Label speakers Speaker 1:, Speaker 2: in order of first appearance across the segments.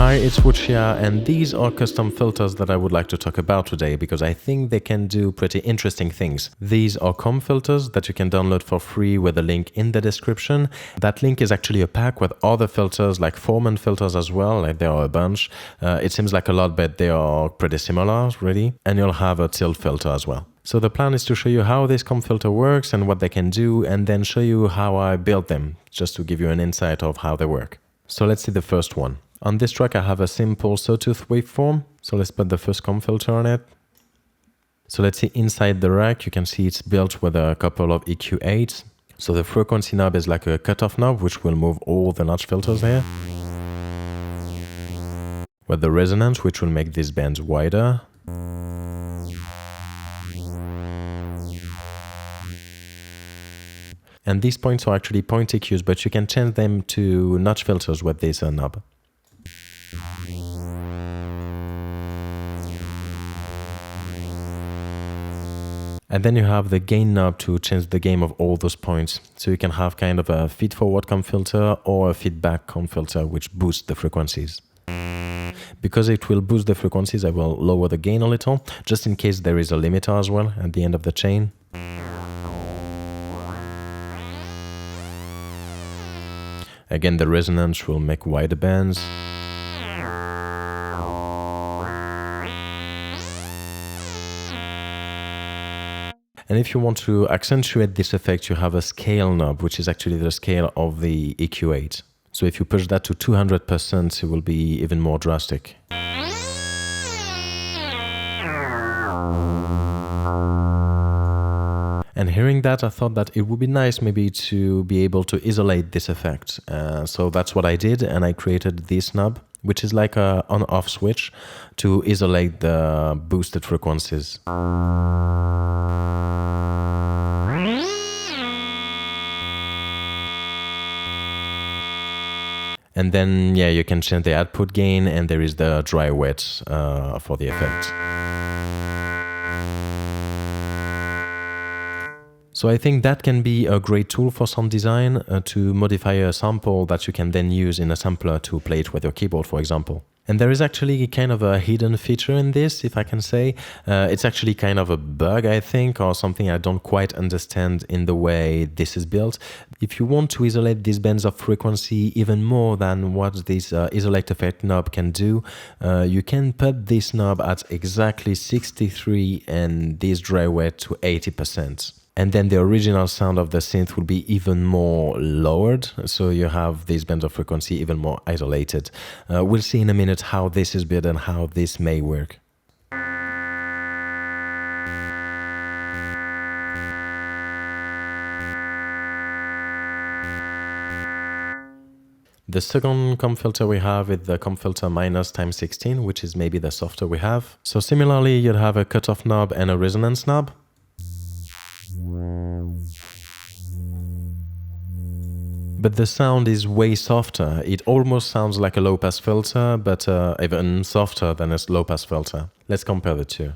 Speaker 1: Hi, it's Woochia, and these are custom filters that I would like to talk about today because I think they can do pretty interesting things. These are comb filters that you can download for free with a link in the description. That link is actually a pack with other filters like Formant filters as well, like there are a bunch. It seems like a lot, but they are pretty similar, really. And you'll have a tilt filter as well. So the plan is to show you how this comb filter works and what they can do, and then show you how I built them, just to give you an insight of how they work. So let's see the first one. On this track, I have a simple sawtooth waveform. So let's put the first comb filter on it. So let's see inside the rack, you can see it's built with a couple of EQ8s. So the frequency knob is like a cutoff knob, which will move all the notch filters here. With the resonance, which will make these bands wider. And these points are actually point EQs, but you can change them to notch filters with this knob. And then you have the gain knob to change the gain of all those points. So you can have kind of a feed-forward comb filter or a feedback comb filter, which boosts the frequencies. Because it will boost the frequencies, I will lower the gain a little, just in case there is a limiter as well at the end of the chain. Again, the resonance will make wider bands. And if you want to accentuate this effect, you have a scale knob, which is actually the scale of the EQ8. So if you push that to 200%, it will be even more drastic. And hearing that, I thought that it would be nice maybe to be able to isolate this effect. So that's what I did, and I created this knob, which is like a on-off switch to isolate the boosted frequencies. And then, yeah, you can change the output gain, and there is the dry wet for the effect. So I think that can be a great tool for sound design to modify a sample that you can then use in a sampler to play it with your keyboard, for example. And there is actually kind of a hidden feature in this, if I can say. It's actually kind of a bug, I think, or something I don't quite understand in the way this is built. If you want to isolate these bands of frequency even more than what this isolate effect knob can do, you can put this knob at exactly 63 and this dry wet to 80%. And then the original sound of the synth will be even more lowered, so you have these bands of frequency even more isolated. We'll see in a minute how this is built and how this may work. The second comb filter we have is the comb filter minus times 16, which is maybe the softer we have. So similarly, you'd have a cutoff knob and a resonance knob. But the sound is way softer. It almost sounds like a low-pass filter, but even softer than a low-pass filter. Let's compare the two.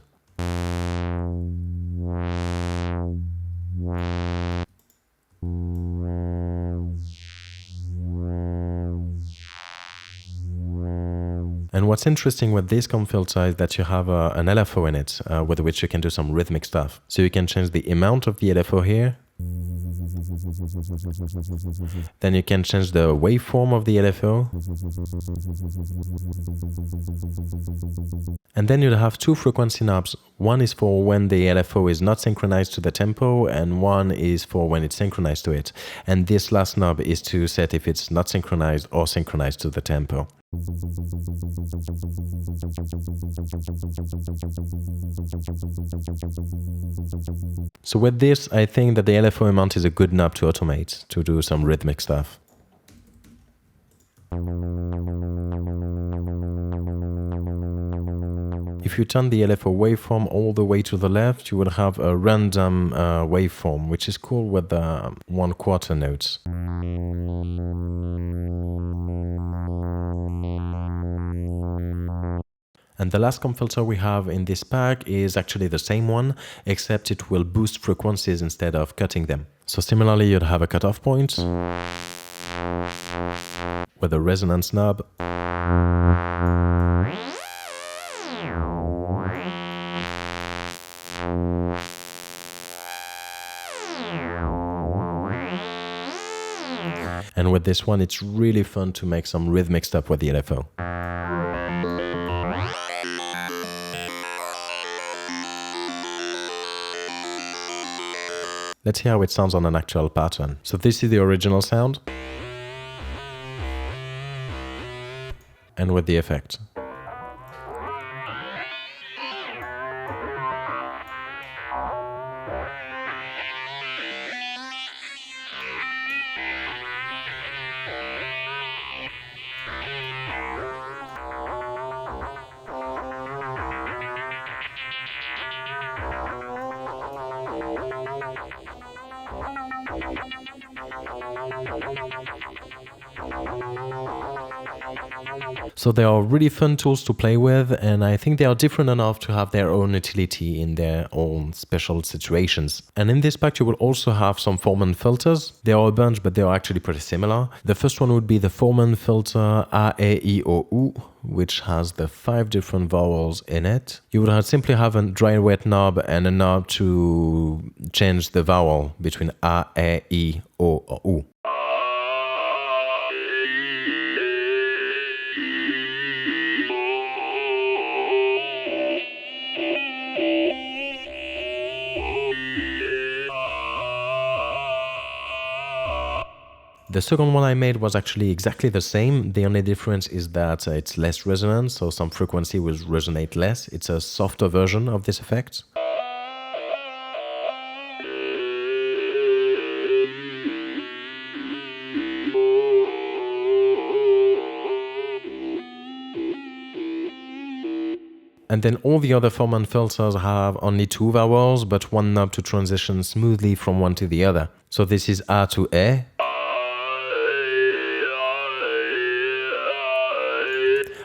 Speaker 1: And what's interesting with this comb filter is that you have an LFO in it, with which you can do some rhythmic stuff. So you can change the amount of the LFO here. Then you can change the waveform of the LFO. And then you'll have two frequency knobs. One is for when the LFO is not synchronized to the tempo, and one is for when it's synchronized to it. And this last knob is to set if it's not synchronized or synchronized to the tempo. So with this, I think that the LFO amount is a good knob to automate, to do some rhythmic stuff. If you turn the LFO waveform all the way to the left, you will have a random waveform, which is cool with the 1/4 notes. And the last comb filter we have in this pack is actually the same one, except it will boost frequencies instead of cutting them. So similarly, you'd have a cutoff point with a resonance knob. And with this one, it's really fun to make some rhythmic stuff with the LFO. Let's hear how it sounds on an actual pattern. So this is the original sound. And with the effect. So they are really fun tools to play with, and I think they are different enough to have their own utility in their own special situations. And in this pack you will also have some Formant filters. There are a bunch, but they are actually pretty similar. The first one would be the Formant filter A, E, I, O, U, which has the 5 different vowels in it. You would simply have a dry wet knob and a knob to change the vowel between A, E, I, O, or U. The second one I made was actually exactly the same. The only difference is that it's less resonant, so some frequency will resonate less. It's a softer version of this effect. And then all the other Formant filters have only 2 vowels, but one knob to transition smoothly from one to the other. So this is A to E.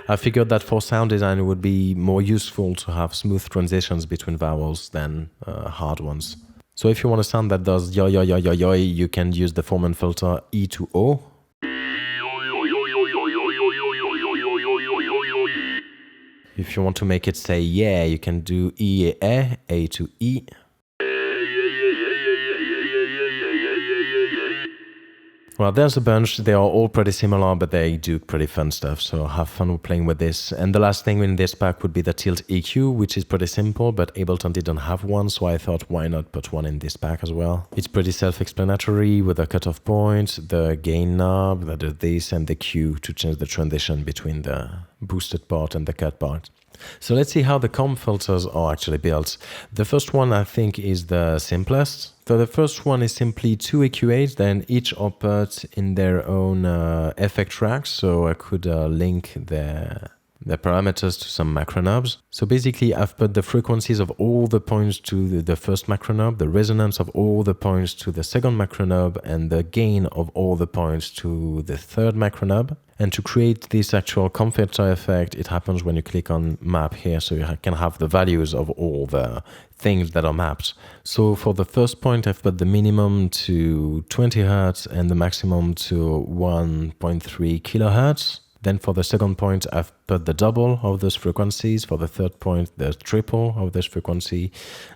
Speaker 1: I figured that for sound design it would be more useful to have smooth transitions between vowels than hard ones. So if you want a sound that does yo yo yo yo yo, you can use the Formant filter E to O. If you want to make it say yeah, you can do E, A to E. Well, there's a bunch. They are all pretty similar, but they do pretty fun stuff, so have fun playing with this. And the last thing in this pack would be the Tilt EQ, which is pretty simple, but Ableton didn't have one, so I thought why not put one in this pack as well. It's pretty self-explanatory with a cutoff point, the gain knob that does this, and the Q to change the transition between the boosted part and the cut part. So let's see how the comb filters are actually built. The first one I think is the simplest. So the first one is simply 2 EQ8s, then each are put in their own effect tracks, so I could link the parameters to some macro knobs. So basically I've put the frequencies of all the points to the first macro knob, the resonance of all the points to the second macro knob, and the gain of all the points to the third macro knob. And to create this actual comb filter effect, it happens when you click on map here, so you can have the values of all the things that are mapped. So for the first point, I've put the minimum to 20 Hz and the maximum to 1.3 kilohertz. Then for the second point, I've put the double of those frequencies. For the third point, the triple of this frequency.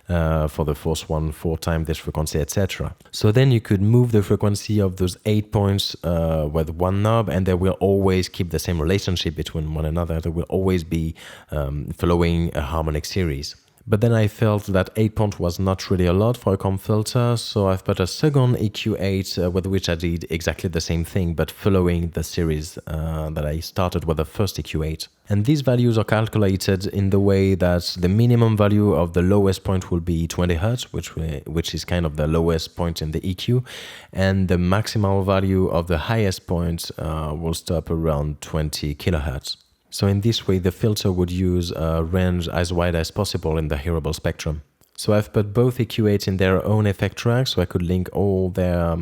Speaker 1: For the fourth one, 4 times this frequency, etc. So then you could move the frequency of those 8 points with one knob, and they will always keep the same relationship between one another. They will always be following a harmonic series. But then I felt that 8 points was not really a lot for a comb filter, so I've put a second EQ8 with which I did exactly the same thing, but following the series that I started with the first EQ8. And these values are calculated in the way that the minimum value of the lowest point will be 20 Hz, which is kind of the lowest point in the EQ, and the maximal value of the highest point will stop around 20 kilohertz. So in this way, the filter would use a range as wide as possible in the hearable spectrum. So I've put both EQ8s in their own effect tracks, so I could link all their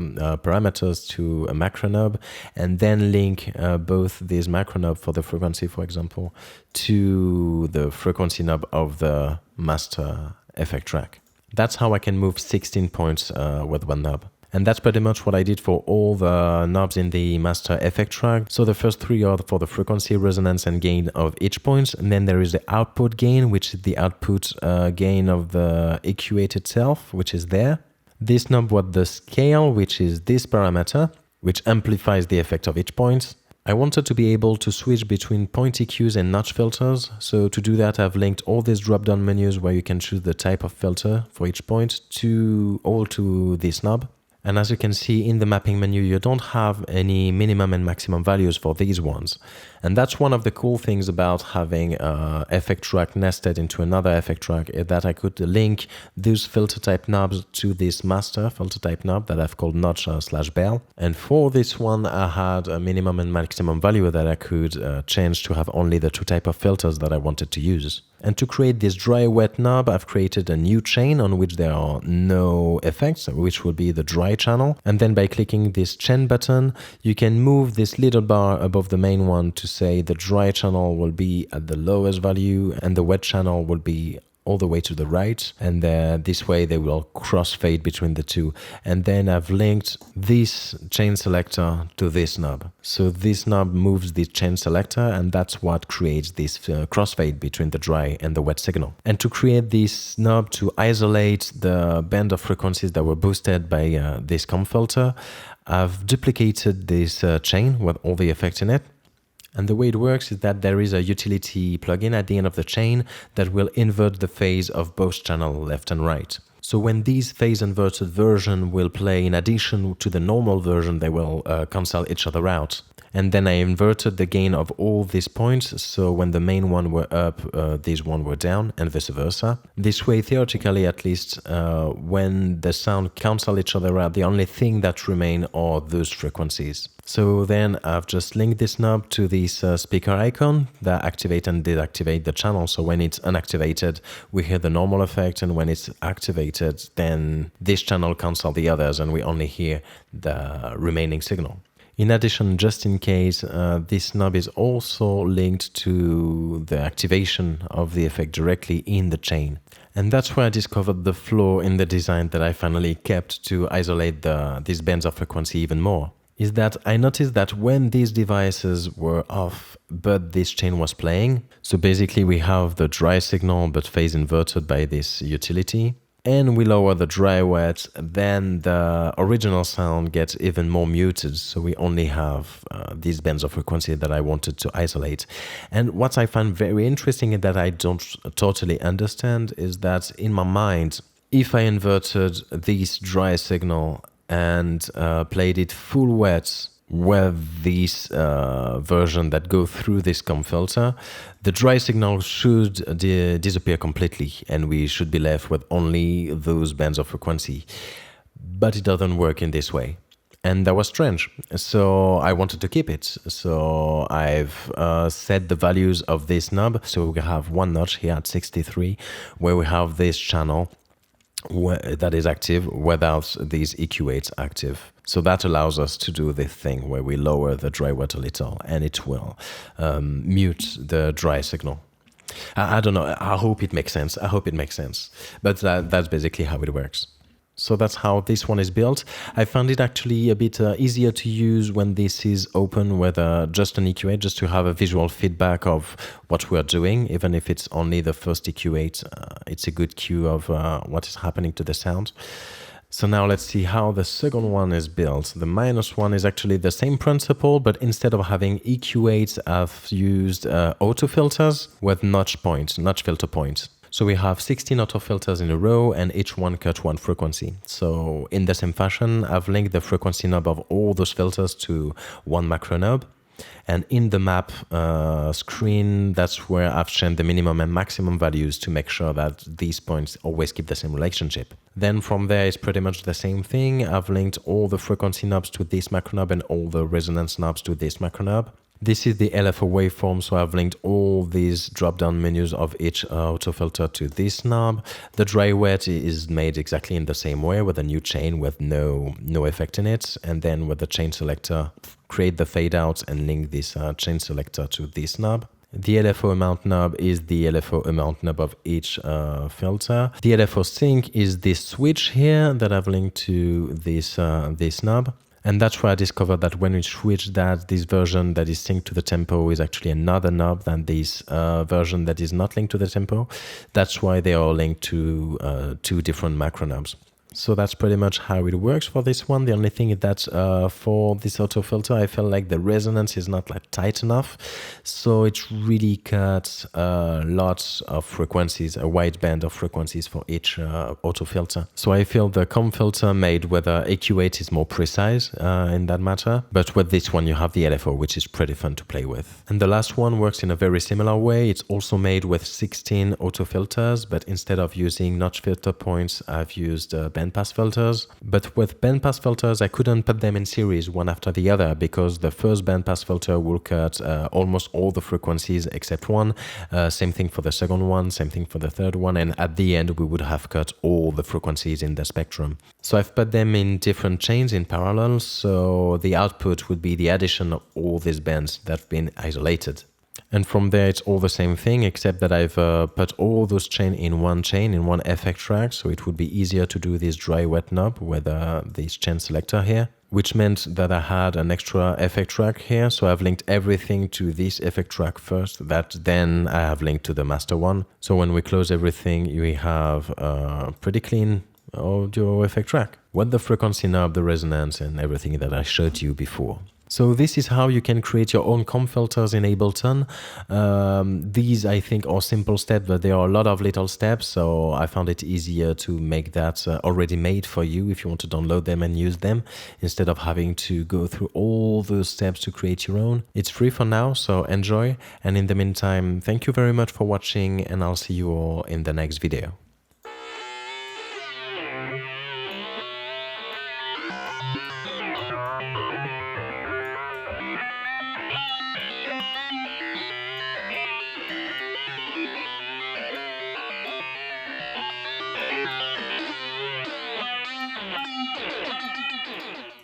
Speaker 1: parameters to a macro knob, and then link both these macro knob for the frequency, for example, to the frequency knob of the master effect track. That's how I can move 16 points with one knob. And that's pretty much what I did for all the knobs in the master effect track. So the first 3 are for the frequency, resonance, and gain of each point. And then there is the output gain, which is the output gain of the EQ8 itself, which is there. This knob was the scale, which is this parameter, which amplifies the effect of each point. I wanted to be able to switch between point EQs and notch filters, so to do that I've linked all these drop-down menus where you can choose the type of filter for each point to this knob. And as you can see in the mapping menu, you don't have any minimum and maximum values for these ones. And that's one of the cool things about having an effect track nested into another effect track, is that I could link those filter type knobs to this master filter type knob that I've called notch/bell. And for this one, I had a minimum and maximum value that I could change to have only the two type of filters that I wanted to use. And to create this dry wet knob, I've created a new chain on which there are no effects, which will be the dry channel. And then by clicking this chain button, you can move this little bar above the main one to say the dry channel will be at the lowest value and the wet channel will be all the way to the right, and this way they will crossfade between the two. And then I've linked this chain selector to this knob. So this knob moves the chain selector, and that's what creates this crossfade between the dry and the wet signal. And to create this knob to isolate the band of frequencies that were boosted by this comb filter, I've duplicated this chain with all the effects in it. And the way it works is that there is a utility plugin at the end of the chain that will invert the phase of both channels left and right. So when these phase inverted version will play in addition to the normal version, they will cancel each other out. And then I inverted the gain of all these points, so when the main one were up, these one were down, and vice versa. This way, theoretically at least, when the sound cancel each other out, the only thing that remain are those frequencies. So then I've just linked this knob to this speaker icon that activate and deactivate the channel. So when it's unactivated, we hear the normal effect, and when it's activated, then this channel cancel the others and we only hear the remaining signal. In addition, just in case, this knob is also linked to the activation of the effect directly in the chain. And that's where I discovered the flaw in the design that I finally kept to isolate these bands of frequency even more. Is that I noticed that when these devices were off, but this chain was playing, so basically we have the dry signal but phase inverted by this utility, and we lower the dry wet, then the original sound gets even more muted, so we only have these bands of frequency that I wanted to isolate. And what I find very interesting and that I don't totally understand is that in my mind, if I inverted this dry signal and played it full wet with this version that go through this comb filter, the dry signal should disappear completely and we should be left with only those bands of frequency. But it doesn't work in this way. And that was strange. So I wanted to keep it. So I've set the values of this knob. So we have one notch here at 63, where we have this channel that is active without these EQ8s active. So that allows us to do this thing where we lower the dry wet a little and it will mute the dry signal. I don't know. I hope it makes sense. But that's basically how it works. So that's how this one is built. I found it actually a bit easier to use when this is open with just an EQ8, just to have a visual feedback of what we're doing. Even if it's only the first EQ8, it's a good cue of what is happening to the sound. So now let's see how the second one is built. The -1 is actually the same principle, but instead of having EQ8s, I've used auto filters with notch filter points. So we have 16 auto filters in a row and each one cut one frequency. So in the same fashion, I've linked the frequency knob of all those filters to one macro knob. And in the map screen, that's where I've changed the minimum and maximum values to make sure that these points always keep the same relationship. Then from there, it's pretty much the same thing. I've linked all the frequency knobs to this macro knob and all the resonance knobs to this macro knob. This is the LFO waveform, so I've linked all these drop-down menus of each auto filter to this knob. The dry wet is made exactly in the same way with a new chain with no effect in it. And then with the chain selector, create the fade out and link this chain selector to this knob. The LFO amount knob is the LFO amount knob of each filter. The LFO sync is this switch here that I've linked to this knob. And that's where I discovered that when we switch that, this version that is synced to the tempo is actually another knob than this version that is not linked to the tempo. That's why they are linked to two different macro knobs. So that's pretty much how it works for this one. The only thing is that for this auto filter, I felt like the resonance is not like tight enough. So it really cuts lots of frequencies, a wide band of frequencies for each auto filter. So I feel the comb filter made where the EQ8 is more precise in that matter. But with this one, you have the LFO, which is pretty fun to play with. And the last one works in a very similar way. It's also made with 16 auto filters, but instead of using notch filter points, I've used bandpass filters. But with bandpass filters, I couldn't put them in series one after the other because the first bandpass filter will cut almost all the frequencies except one. Same thing for the second one, same thing for the third one, and at the end we would have cut all the frequencies in the spectrum. So I've put them in different chains in parallel, so the output would be the addition of all these bands that have been isolated. And from there, it's all the same thing, except that I've put all those chains in one effect track, so it would be easier to do this dry wet knob with this chain selector here, which meant that I had an extra effect track here. So I've linked everything to this effect track first, that then I have linked to the master one. So when we close everything, we have a pretty clean audio effect track with the frequency knob, the resonance, and everything that I showed you before. So this is how you can create your own comb filters in Ableton. These, I think, are simple steps, but there are a lot of little steps, so I found it easier to make that already made for you if you want to download them and use them, instead of having to go through all those steps to create your own. It's free for now, so enjoy, and in the meantime, thank you very much for watching, and I'll see you all in the next video.